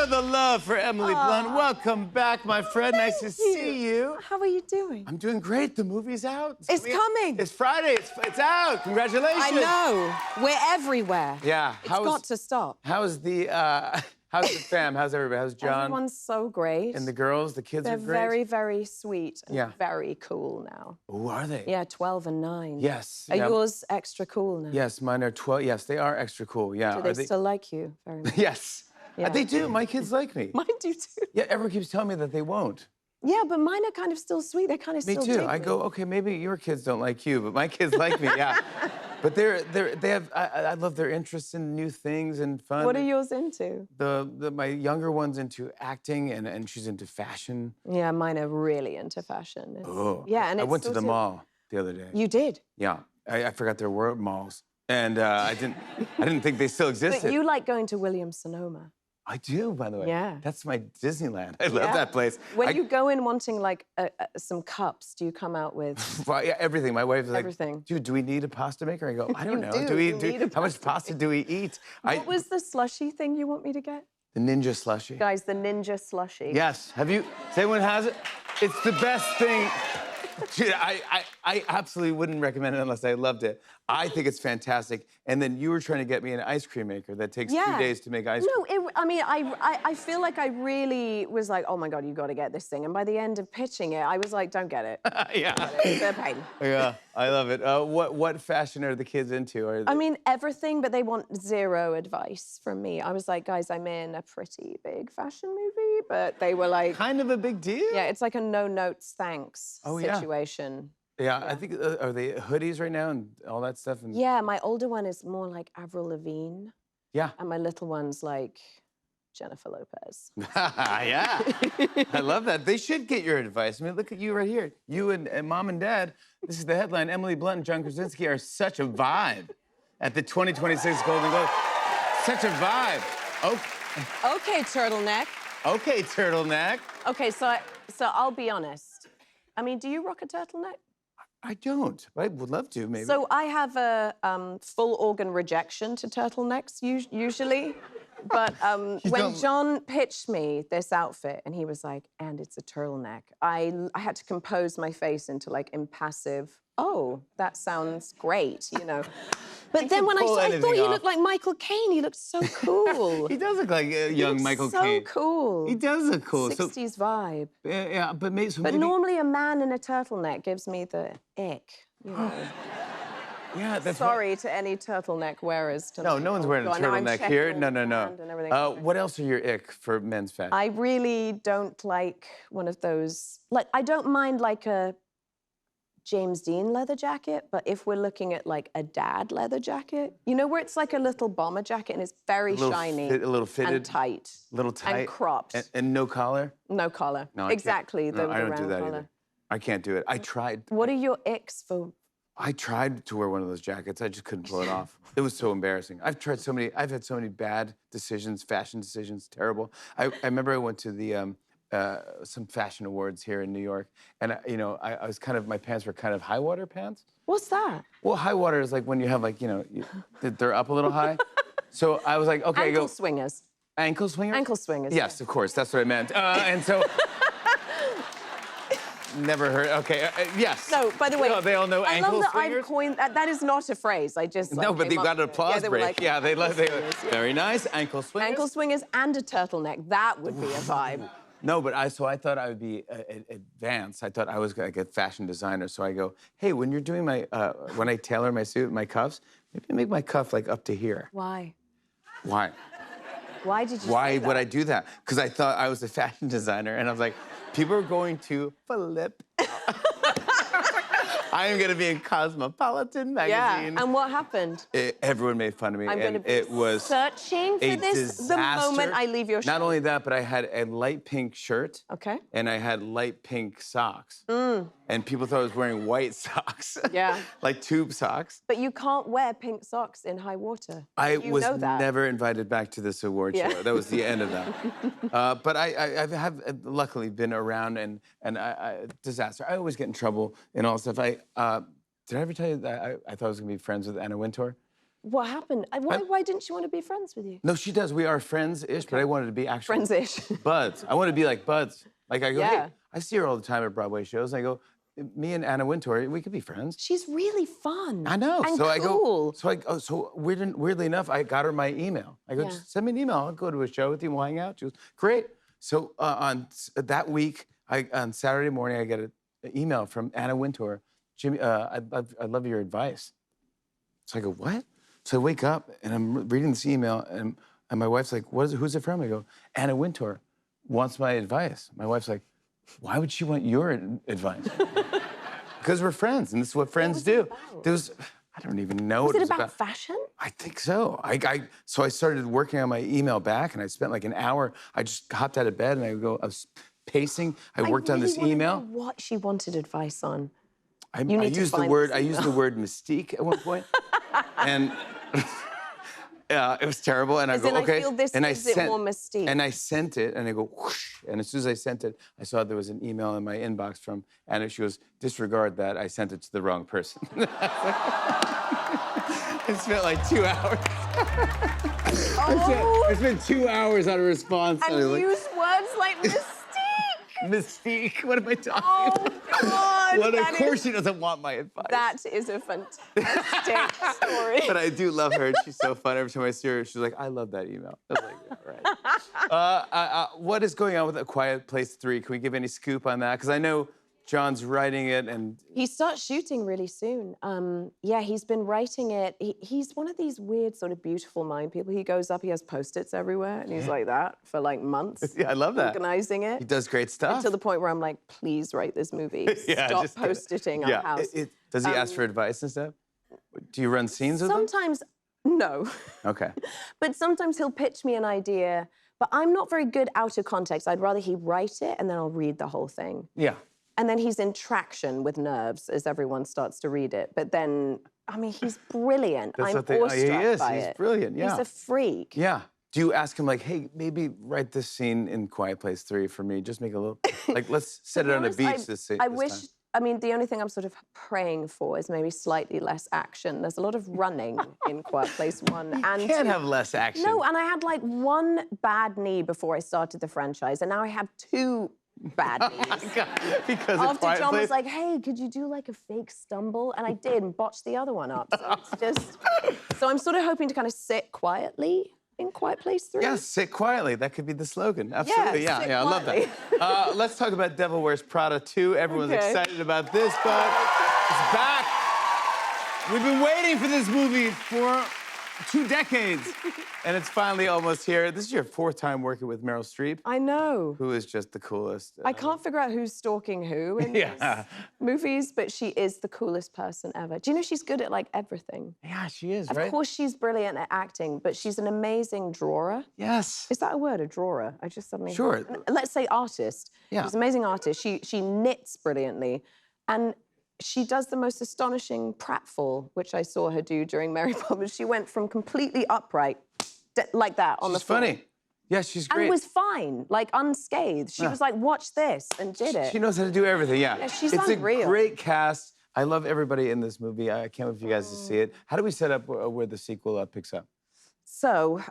the love for Emily Blunt. Welcome back, my friend. Nice to see you. How are you doing? I'm doing great. The movie's out. It's coming. It's Friday. It's out. Congratulations. I know. We're everywhere. Yeah. It's got to stop. How's the fam? How's everybody? How's John? Everyone's so great. And the girls, the kids They're are great? very, very sweet and Yeah. very cool now. Oh, are they? Yeah, 12 and 9. Yes. Are yeah. yours extra cool now? Yes, mine are 12. Yes, they are extra cool. Yeah. Do Are they still like you very much? Yes. Yeah. They do. My kids like me. Mine do too. Yeah, everyone keeps telling me that they won't. Yeah, but mine are kind of still sweet. They kind of Me still too. dig I go, okay, maybe your kids don't like you, but my kids like me, yeah. But I love their interest in new things and fun. What are yours into? My younger one's into acting and she's into fashion. Yeah, mine are really into fashion. Oh. Yeah, and I it's went to the sort of- mall the other day. You did? Yeah. I forgot there were malls. And I didn't think they still existed. But you like going to Williams-Sonoma. I do, by the way. Yeah. That's my Disneyland. I love that place. When you go in wanting like some cups, do you come out with Well, yeah, everything. My wife is like, everything? dude, do we need a pasta maker? I go, I don't know. do. You need a How much pasta do we eat? What was the slushy thing you want me to get? The Ninja Slushy. Guys, the Ninja Slushy. Yes. Have you? Does anyone has it? It's the best thing. Dude, I absolutely wouldn't recommend it unless I loved it. I think it's fantastic. And then you were trying to get me an ice cream maker that takes 2 days to make ice cream. No, I mean, I feel like I really was like, oh my God, you got to get this thing. And by the end of pitching it, I was like, don't get it. Yeah. It's a pain. Yeah, I love it. What fashion are the kids into? I mean, everything, but they want zero advice from me. I was like, guys, I'm in a pretty big fashion movie, but they were like... Kind of a big deal. Yeah, it's like a no notes, thanks situation. Yeah, I think, are they hoodies right now and all that stuff? And... Yeah, my older one is more like Avril Lavigne. Yeah. And my little one's like Jennifer Lopez. Yeah, I love that. They should get your advice. I mean, look at you right here. You and Mom and Dad, this is the headline. Emily Blunt and John Krasinski are such a vibe at the 2026 Golden Globe. Such a vibe. Okay, turtleneck. Okay, turtleneck. Okay, so I'll be honest. I mean, do you rock a turtleneck? I don't. I would love to, maybe. So I have a full organ rejection to turtlenecks usually. But when John pitched me this outfit and he was like, and it's a turtleneck, I had to compose my face into like impassive, oh, that sounds great, you know. But then when I thought he looked like Michael Caine, he looked so cool. He does look like a young Michael Caine. So cool. He does look cool. 60s vibe. Yeah, but maybe... But normally a man in a turtleneck gives me the ick, you know. Yeah, that's Sorry to any turtleneck wearers tonight. No, no one's wearing a turtleneck here. No, no, no. What else are your ick for men's fashion? I really don't like one of those... Like, I don't mind like a James Dean leather jacket, but if we're looking at like a dad leather jacket, you know, where it's like a little bomber jacket and it's very shiny. A little fitted. And tight. A little tight. And cropped. And no collar? No collar. No, exactly. No, I don't do round that collar. either. I can't do it. I tried. What are your icks for? I tried to wear one of those jackets. I just couldn't pull it off. It was so embarrassing. I've had so many bad decisions, fashion decisions, terrible. I remember I went to the some fashion awards here in New York, and I was kind of, my pants were kind of high water pants. What's that? Well, high water is like when you have like, they're up a little high. So I was like, okay, Ankle swingers. Ankle swingers? Ankle swingers. Yes, of course, that's what I meant. And so. Never heard. Okay, yes. No, by the way, they all know ankle swingers. I love that I've coined that. That is not a phrase. I just no, but they got an applause break. Like, yeah, they very nice ankle swingers. Ankle swingers and a turtleneck. That would be a vibe. No, but I thought I would be advanced. I thought I was like a fashion designer. So I go, hey, when you're doing my when I tailor my suit, my cuffs, maybe make my cuff like up to here. Why? Why? Why did you? Why say that? would I do that? Because I thought I was a fashion designer, and I was like, people are going to flip. I am going to be in Cosmopolitan magazine. Yeah, and what happened? Everyone made fun of me. I'm going to be it was searching for this disaster. the moment I leave your shop. Not only that, but I had a light pink shirt. Okay. And I had light pink socks. And people thought I was wearing white socks. Yeah. Like tube socks. But you can't wear pink socks in high water. I was never invited back to this award show. That was the end of that. But I have luckily been around and disaster. I always get in trouble and all stuff. Did I ever tell you that I thought I was gonna be friends with Anna Wintour? What happened? Why didn't she want to be friends with you? No, she does. We are friends-ish, but I wanted to be actual Friends-ish. buds. I want to be like buds. Like I go, Yeah. hey, I see her all the time at Broadway shows. And I go, me and Anna Wintour, we could be friends. She's really fun. I know. And so cool. I go, so weirdly enough, I got her my email. I go, Yeah. just send me an email. I'll go to a show with you and we'll hang out. She goes, great. So on that week, on Saturday morning, I get an email from Anna Wintour. Jimmy, I'd love your advice. So I go, what? So I wake up and I'm reading this email and my wife's like, who's it from? I go, Anna Wintour wants my advice. My wife's like, why would she want your advice? Because we're friends, and this is what friends do. I don't even know what Was it it was about fashion? I think so. So I started working on my email back, and I spent like an hour. I just hopped out of bed, and I was pacing. I worked on this really wanna email. know what she wanted advice on. I need to used the find word. this I used the word mystique at one point, and it was terrible. And I As go, in, I okay. feel this and gives it more mystique. And I sent it, and I go, whoosh. And as soon as I sent it, I saw there was an email in my inbox from Anna. She goes, disregard that. I sent it to the wrong person. I spent like 2 hours. Oh. I spent 2 hours on a response. And I was like, use words like mystique. mystique. What am I talking Oh, about? God. Well, of that course is- she doesn't want my advice. That is a fantastic story. But I do love her. She's so fun. Every time I see her, she's like, I love that email. I was like, all right. What is going on with A Quiet Place 3? Can we give any scoop on that? Because I know John's writing it and... He starts shooting really soon. Yeah, he's been writing it. He's one of these weird sort of beautiful mind people. He goes up, he has Post-its everywhere, and he's like that for like months. Yeah, I love that. Organizing it. He does great stuff. To the point where I'm like, please write this movie. Yeah, Stop just do it. Post-itting our house. Does he ask for advice and stuff? Do you run scenes with him? Sometimes, no. Okay. But sometimes he'll pitch me an idea, but I'm not very good out of context. I'd rather he write it and then I'll read the whole thing. Yeah. And then he's in traction with nerves as everyone starts to read it. But then, I mean, he's brilliant. That's I'm what they, awestruck he is. by He's it. brilliant. Yeah. He's a freak. Yeah. Do you ask him like, hey, maybe write this scene in Quiet Place 3 for me? Just make a little, like, let's set it on a beach this scene. I wish, I mean, the only thing I'm sort of praying for is maybe slightly less action. There's a lot of running in Quiet Place 1 and 2. Can't have less action. No, and I had like one bad knee before I started the franchise, and now I have 2 bad knees. Because of After Quiet John Place? was like, hey, could you do like a fake stumble? And I did and botched the other one up. So it's just, so I'm sort of hoping to kind of sit quietly in Quiet Place 3. Yes, sit quietly. That could be the slogan. Absolutely. Yeah, sit I love that. Let's talk about Devil Wears Prada 2. Everyone's Okay. excited about this, but it's back. We've been waiting for this movie for 2 decades, and it's finally almost here. This is your 4th time working with Meryl Streep, I know. who is just the coolest. I can't figure out who's stalking who in Yeah. these movies, but she is the coolest person ever. Do you know she's good at like everything? Yeah, she is, Of right? course she's brilliant at acting, but she's an amazing drawer. Yes. Is that a word, a drawer? I just suddenly... Sure. Let's say artist. Yeah. She's an amazing artist. She knits brilliantly. And she does the most astonishing pratfall, which I saw her do during Mary Poppins. She went from completely upright, like that, on the She's floor. funny. Yeah, she's great. And was fine, like unscathed. She was like, watch this, and did it. She knows how to do everything, yeah. Yeah, she's it's unreal. a great cast. I love everybody in this movie. I can't wait for you guys to see it. How do we set up where the sequel picks up? So,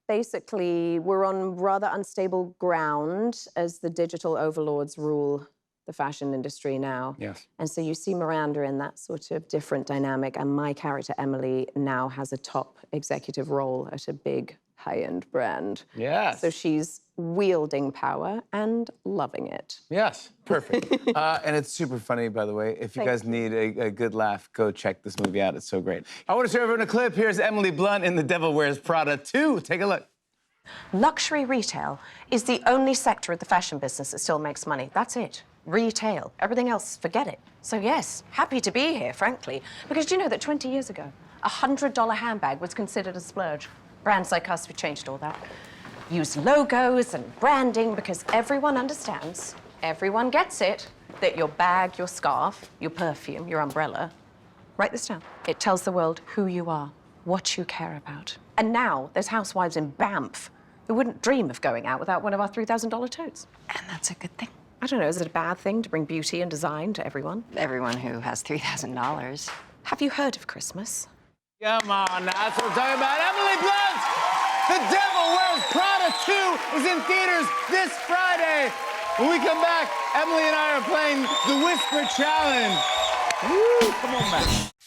basically, we're on rather unstable ground as the digital overlords rule the fashion industry now. Yes. And so you see Miranda in that sort of different dynamic, and my character, Emily, now has a top executive role at a big high-end brand. Yes. So she's wielding power and loving it. Yes, perfect. And it's super funny, by the way. If you guys need a good laugh, go check this movie out. It's so great. I want to show everyone a clip. Here's Emily Blunt in The Devil Wears Prada 2. Take a look. Luxury retail is the only sector of the fashion business that still makes money. That's it. Retail. Everything else, forget it. So yes, happy to be here, frankly. Because do you know that 20 years ago, a $100 handbag was considered a splurge? Brands like us, we changed all that. Use logos and branding because everyone understands, everyone gets it, that your bag, your scarf, your perfume, your umbrella, write this down. It tells the world who you are, what you care about. And now there's housewives in Banff who wouldn't dream of going out without one of our $3,000 totes. And that's a good thing. I don't know, is it a bad thing to bring beauty and design to everyone? Everyone who has $3,000. Have you heard of Christmas? Come on, now, that's what we're talking about. Emily Blunt, The Devil Wears Prada 2 is in theaters this Friday. When we come back, Emily and I are playing the Whisper Challenge. Woo, come on back.